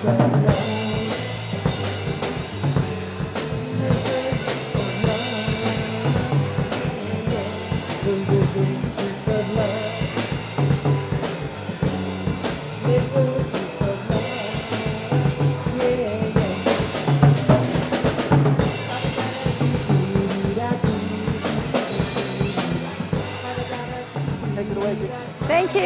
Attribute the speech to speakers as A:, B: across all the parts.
A: Thank you.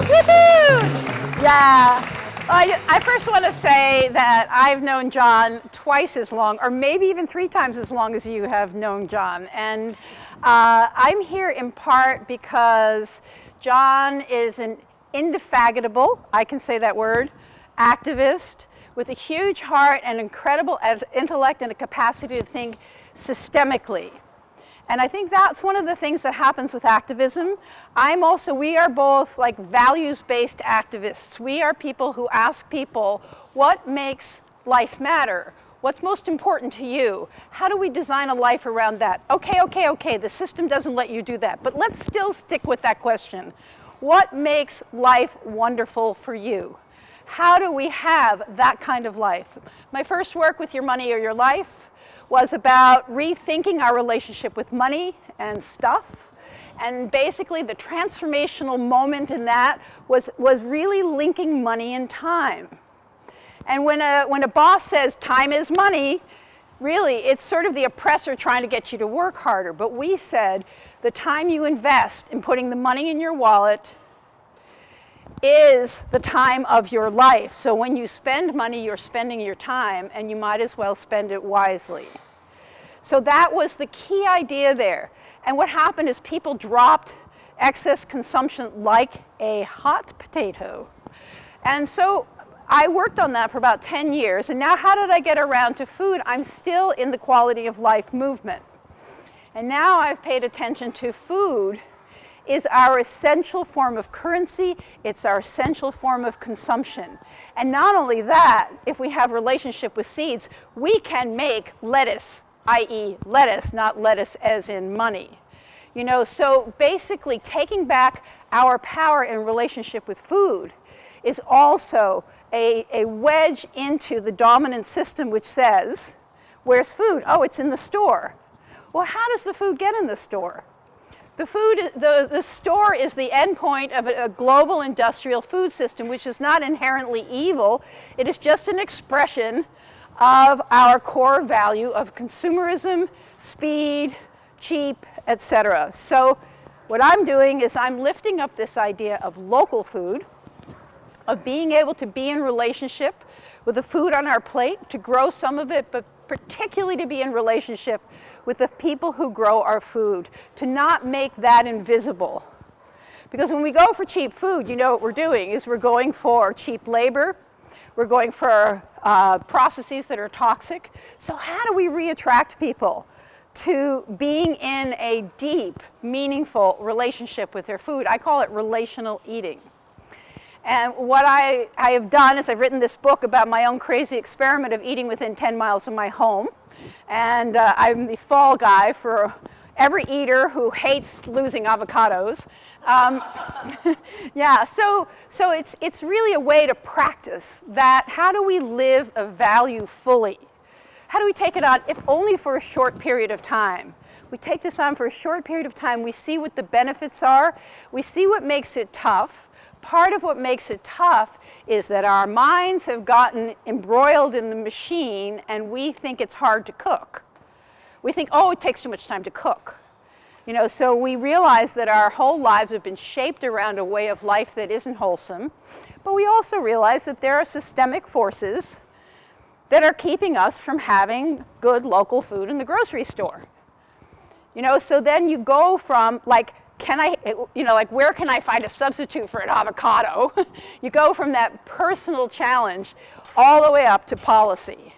A: Woohoo! Yeah. I first want to say that I've known John twice as long, or maybe even 3 times as long as you have known John. And I'm here in part because John is an indefatigable, I can say that word, activist with a huge heart and incredible intellect and a capacity to think systemically. And I think that's one of the things that happens with activism. We are both like values-based activists. We are people who ask people, what makes life matter? What's most important to you? How do we design a life around that? Okay, the system doesn't let you do that, but let's still stick with that question. What makes life wonderful for you? How do we have that kind of life? My first work with Your Money or Your Life was about rethinking our relationship with money and stuff. And basically the transformational moment in that was really linking money and time. And when a boss says time is money, really it's sort of the oppressor trying to get you to work harder. But we said the time you invest in putting the money in your wallet is the time of your life. So when you spend money, you're spending your time, and you might as well spend it wisely. So that was the key idea there. And what happened is people dropped excess consumption like a hot potato. And so I worked on that for about 10 years. And now how did I get around to food? I'm still in the quality of life movement. And now I've paid attention to food is our essential form of currency, it's our essential form of consumption. And not only that, if we have relationship with seeds, we can make lettuce, i.e. lettuce, not lettuce as in money. You know, so basically taking back our power in relationship with food is also a wedge into the dominant system which says, where's food? Oh, it's in the store. Well, how does the food get in the store? The store is the endpoint of a global industrial food system, which is not inherently evil. It is just an expression of our core value of consumerism, speed, cheap, etc. So what I'm doing is I'm lifting up this idea of local food, of being able to be in relationship with the food on our plate, to grow some of it, but particularly to be in relationship with the people who grow our food, to not make that invisible. Because when we go for cheap food, you know what we're doing is we're going for cheap labor, we're going for processes that are toxic. So how do we re-attract people to being in a deep, meaningful relationship with their food? I call it relational eating. And what I have done is I've written this book about my own crazy experiment of eating within 10 miles of my home. And I'm the fall guy for every eater who hates losing avocados. Yeah, so it's really a way to practice that. How do we live a value fully? How do we take it on, if only for a short period of time? We take this on for a short period of time. We see what the benefits are. We see what makes it tough. Part of what makes it tough is that our minds have gotten embroiled in the machine and we think it's hard to cook. We think, oh, it takes too much time to cook. You know, so we realize that our whole lives have been shaped around a way of life that isn't wholesome. But we also realize that there are systemic forces that are keeping us from having good local food in the grocery store. You know, so then you go from like, where can I find a substitute for an avocado? You go from that personal challenge all the way up to policy.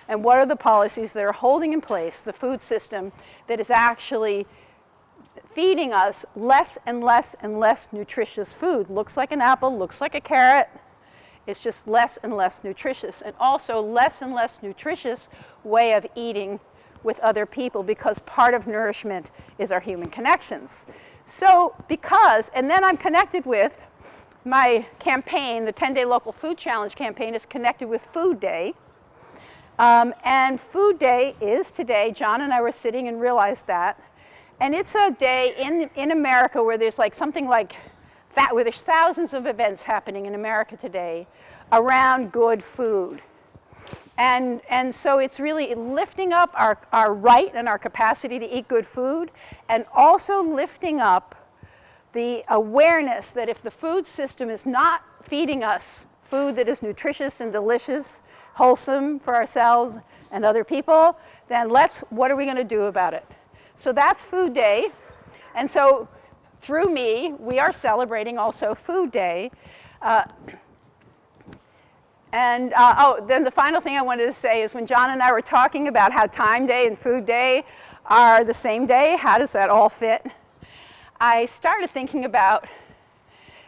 A: And what are the policies that are holding in place the food system that is actually feeding us less and less and less nutritious food? Looks like an apple, looks like a carrot. It's just less and less nutritious, and also less and less nutritious way of eating with other people, because part of nourishment is our human connections. So and then I'm connected with my campaign, the 10-day local food challenge campaign, is connected with Food Day. And Food Day is today. John and I were sitting and realized that. And it's a day in America where there's like something like that, where there's thousands of events happening in America today around good food. And so it's really lifting up our right and our capacity to eat good food, and also lifting up the awareness that if the food system is not feeding us food that is nutritious and delicious, wholesome for ourselves and other people, then what are we going to do about it? So that's Food Day. And so through me, we are celebrating also Food Day. Then the final thing I wanted to say is when John and I were talking about how Time Day and Food Day are the same day, how does that all fit? I started thinking about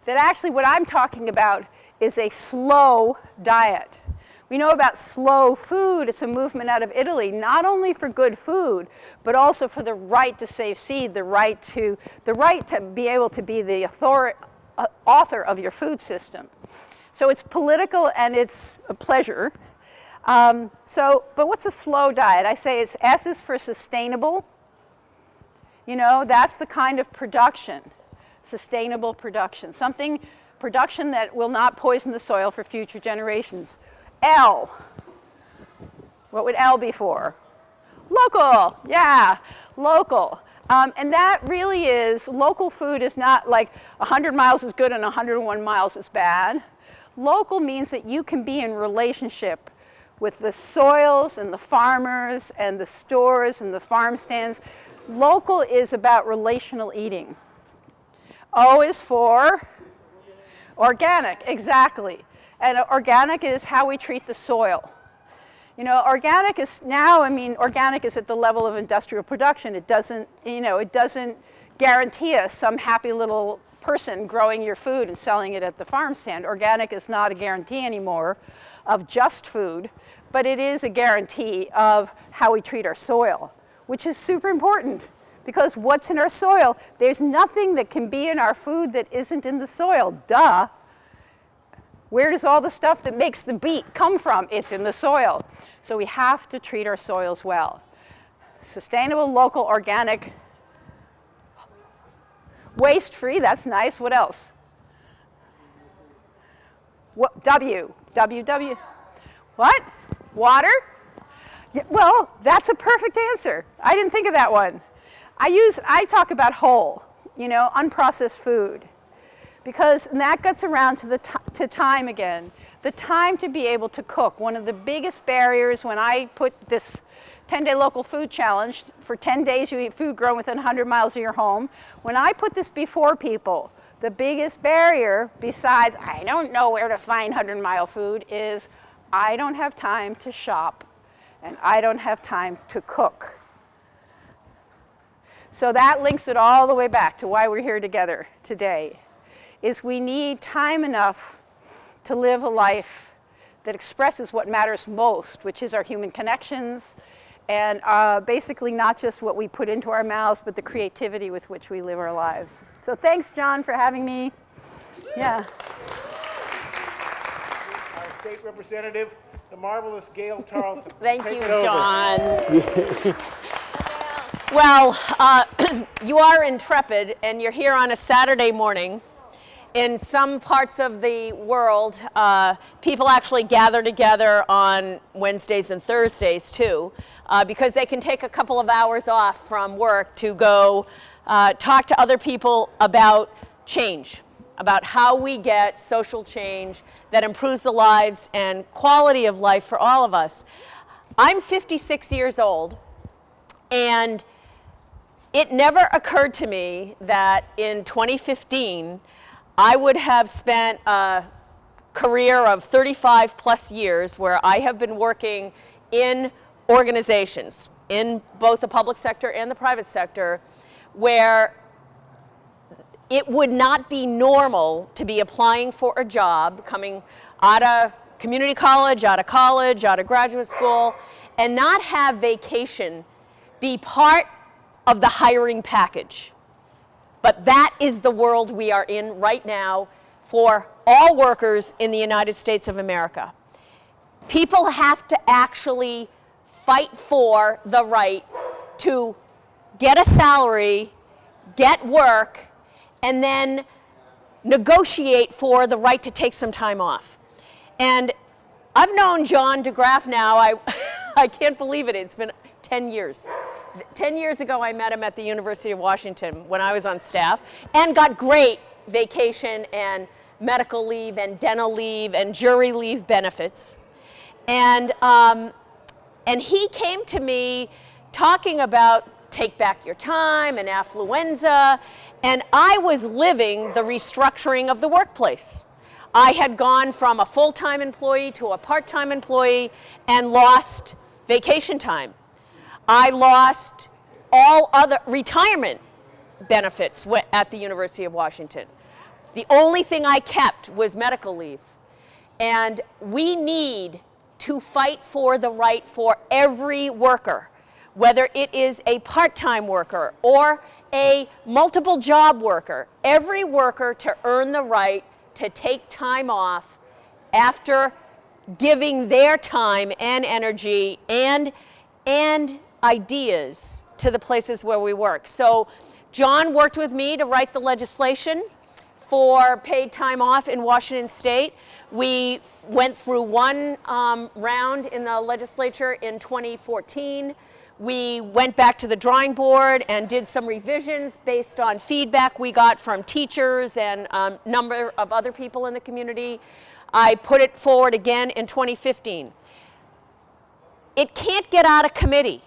A: that actually what I'm talking about is a slow diet. We know about slow food. It's a movement out of Italy, not only for good food, but also for the right to save seed, the right to be able to be the author of your food system. So it's political and it's a pleasure. But what's a slow diet? I say S is for sustainable. You know, that's the kind of production, sustainable production, production that will not poison the soil for future generations. L, what would L be for? Local, yeah, local. And that really is, local food is not like 100 miles is good and 101 miles is bad. Local means that you can be in relationship with the soils and the farmers and the stores and the farm stands. Local is about relational eating. O is for organic, exactly. And organic is how we treat the soil. You know, organic is at the level of industrial production. It doesn't guarantee us some happy little person growing your food and selling it at the farm stand. Organic is not a guarantee anymore of just food, but it is a guarantee of how we treat our soil, which is super important, because what's in our soil? There's nothing that can be in our food that isn't in the soil, duh. Where does all the stuff that makes the beet come from? It's in the soil. So we have to treat our soils well. Sustainable, local, organic, waste-free, that's nice. What else? What, W. What? Water? Yeah, well, that's a perfect answer. I didn't think of that one. I talk about whole, unprocessed food. Because that gets around to time again. The time to be able to cook. One of the biggest barriers when I put this 10-day local food challenge, for 10 days you eat food grown within 100 miles of your home. When I put this before people, the biggest barrier, besides I don't know where to find 100-mile food, is I don't have time to shop and I don't have time to cook. So that links it all the way back to why we're here together today. Is we need time enough to live a life that expresses what matters most, which is our human connections, and basically not just what we put into our mouths, but the creativity with which we live our lives. So thanks, John, for having me. Yeah.
B: Our state representative, the marvelous Gael Tarleton.
C: Thank you, John. Well, you are intrepid, and you're here on a Saturday morning. In some parts of the world, people actually gather together on Wednesdays and Thursdays too, because they can take a couple of hours off from work to go talk to other people about change, about how we get social change that improves the lives and quality of life for all of us. I'm 56 years old, and it never occurred to me that in 2015, I would have spent a career of 35 plus years where I have been working in organizations, in both the public sector and the private sector, where it would not be normal to be applying for a job, coming out of community college, out of graduate school, and not have vacation be part of the hiring package. But that is the world we are in right now. for all workers in the United States of America. People have to actually fight for the right to get a salary, get work, and then negotiate for the right to take some time off. And I've known John DeGraff now, I can't believe it, it's been 10 years. 10 years ago I met him at the University of Washington when I was on staff and got great vacation and medical leave and dental leave and jury leave benefits. And he came to me talking about take back your time and affluenza, and I was living the restructuring of the workplace. I had gone from a full-time employee to a part-time employee and lost vacation time. I lost all other retirement benefits at the University of Washington. The only thing I kept was medical leave. And we need to fight for the right for every worker, whether it is a part-time worker or a multiple job worker, every worker to earn the right to take time off after giving their time and energy and ideas to the places where we work. So John worked with me to write the legislation for paid time off in Washington State. We went through one round in the legislature in 2014. We went back to the drawing board and did some revisions based on feedback we got from teachers and a number of other people in the community. I put it forward again in 2015. It can't get out of committee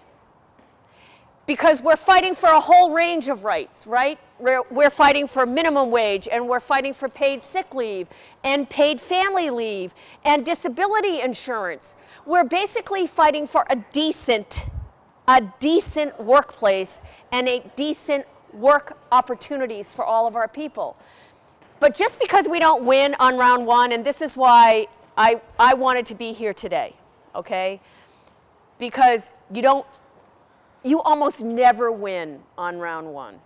C: because we're fighting for a whole range of rights, right? We're fighting for minimum wage, and we're fighting for paid sick leave and paid family leave and disability insurance. We're basically fighting for a decent workplace and a decent work opportunities for all of our people. But just because we don't win on round one, and this is why I wanted to be here today, okay? Because you almost never win on round one.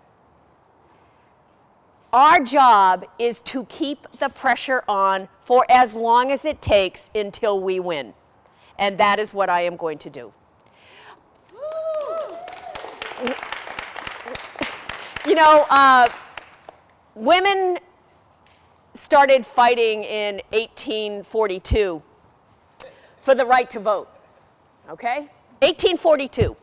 C: Our job is to keep the pressure on for as long as it takes until we win. And that is what I am going to do. You know, women started fighting in 1842 for the right to vote, okay? 1842.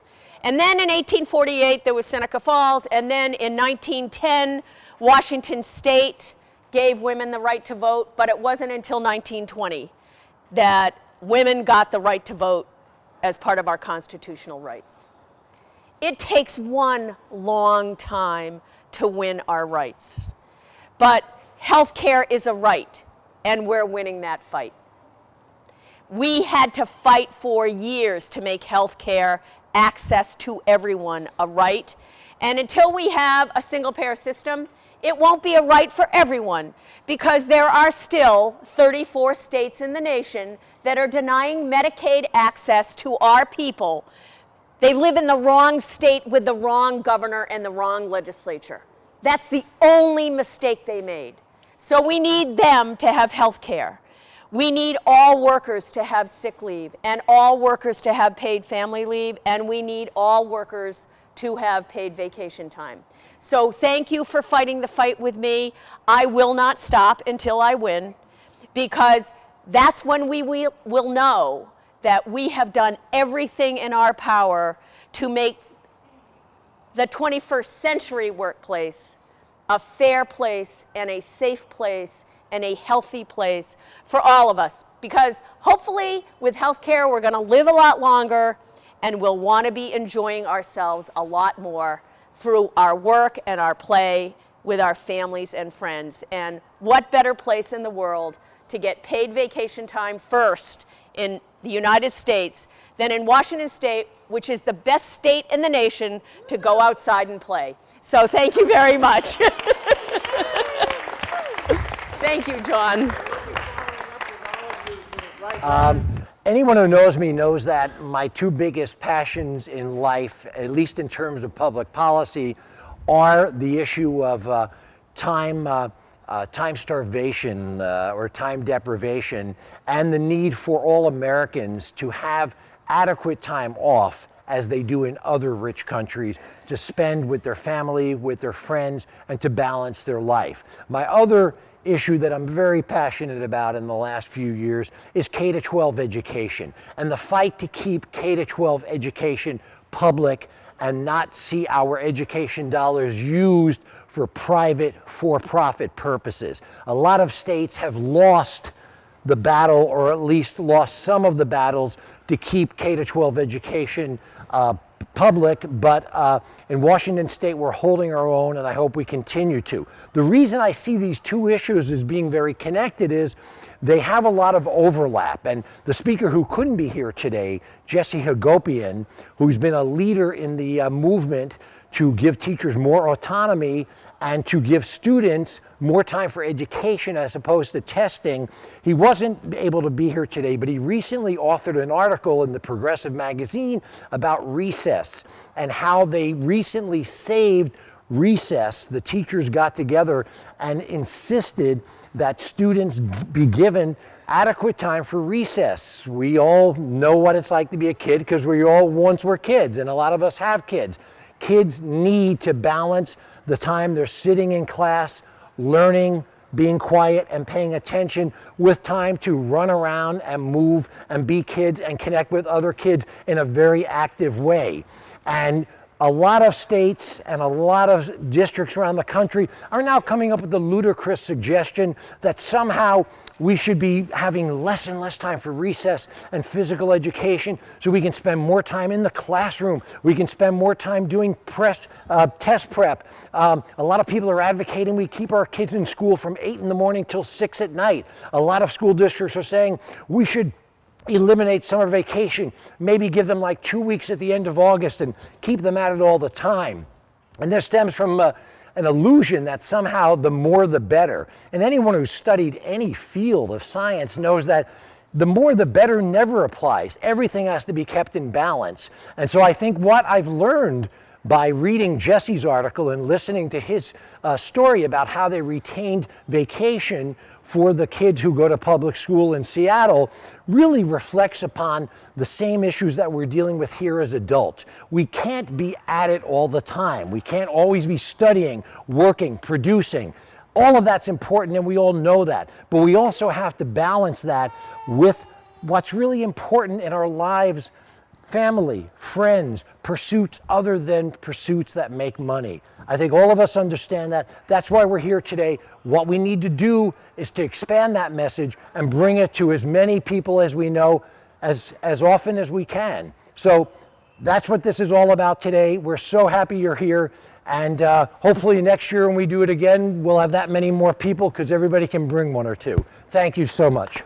C: And then in 1848, there was Seneca Falls, and then in 1910, Washington State gave women the right to vote, but it wasn't until 1920 that women got the right to vote as part of our constitutional rights. It takes one long time to win our rights. But health care is a right, and we're winning that fight. We had to fight for years to make health care access to everyone a right. And until we have a single-payer system, it won't be a right for everyone, because there are still 34 states in the nation that are denying Medicaid access to our people. They live in the wrong state with the wrong governor and the wrong legislature. That's the only mistake they made. So we need them to have health care. We need all workers to have sick leave, and all workers to have paid family leave, and we need all workers to have paid vacation time. So thank you for fighting the fight with me. I will not stop until I win, because that's when we will know that we have done everything in our power to make the 21st century workplace a fair place and a safe place and a healthy place for all of us. Because hopefully with healthcare, we're going to live a lot longer, and we'll want to be enjoying ourselves a lot more through our work and our play with our families and friends. And what better place in the world to get paid vacation time first in the United States than in Washington State, which is the best state in the nation to go outside and play. So thank you very much. Thank you, John.
D: Anyone who knows me knows that my two biggest passions in life, at least in terms of public policy, are the issue of time time starvation or time deprivation, and the need for all Americans to have adequate time off as they do in other rich countries to spend with their family, with their friends, and to balance their life. My other issue that I'm very passionate about in the last few years is K-12 education and the fight to keep K-12 education public and not see our education dollars used for private, for-profit purposes. A lot of states have lost the battle, or at least lost some of the battles, to keep K-12 education public, but in Washington State we're holding our own, and I hope we continue to. The reason I see these two issues as being very connected is they have a lot of overlap, and the speaker who couldn't be here today, Jesse Hagopian, who's been a leader in the movement to give teachers more autonomy and to give students more time for education as opposed to testing. He wasn't able to be here today, but he recently authored an article in the Progressive magazine about recess and how they recently saved recess. The teachers got together and insisted that students be given adequate time for recess. We all know what it's like to be a kid because we all once were kids, and a lot of us have kids. Kids need to balance the time they're sitting in class, learning, being quiet and paying attention, with time to run around and move and be kids and connect with other kids in a very active way. And a lot of states and a lot of districts around the country are now coming up with the ludicrous suggestion that somehow we should be having less and less time for recess and physical education so we can spend more time in the classroom. We can spend more time doing test prep. A lot of people are advocating we keep our kids in school from 8 in the morning till 6 at night. A lot of school districts are saying we should eliminate summer vacation, maybe give them like 2 weeks at the end of August and keep them at it all the time. And this stems from an illusion that somehow the more the better. And anyone who's studied any field of science knows that the more the better never applies. Everything has to be kept in balance. And so I think what I've learned by reading Jesse's article and listening to his story about how they retained vacation for the kids who go to public school in Seattle really reflects upon the same issues that we're dealing with here as adults. We can't be at it all the time. We can't always be studying, working, producing. All of that's important, and we all know that. But we also have to balance that with what's really important in our lives: family, friends, pursuits other than pursuits that make money. I think all of us understand that. That's why we're here today. What we need to do is to expand that message and bring it to as many people as we know as often as we can. So that's what this is all about today. We're so happy you're here. And hopefully next year when we do it again, we'll have that many more people because everybody can bring one or two. Thank you so much.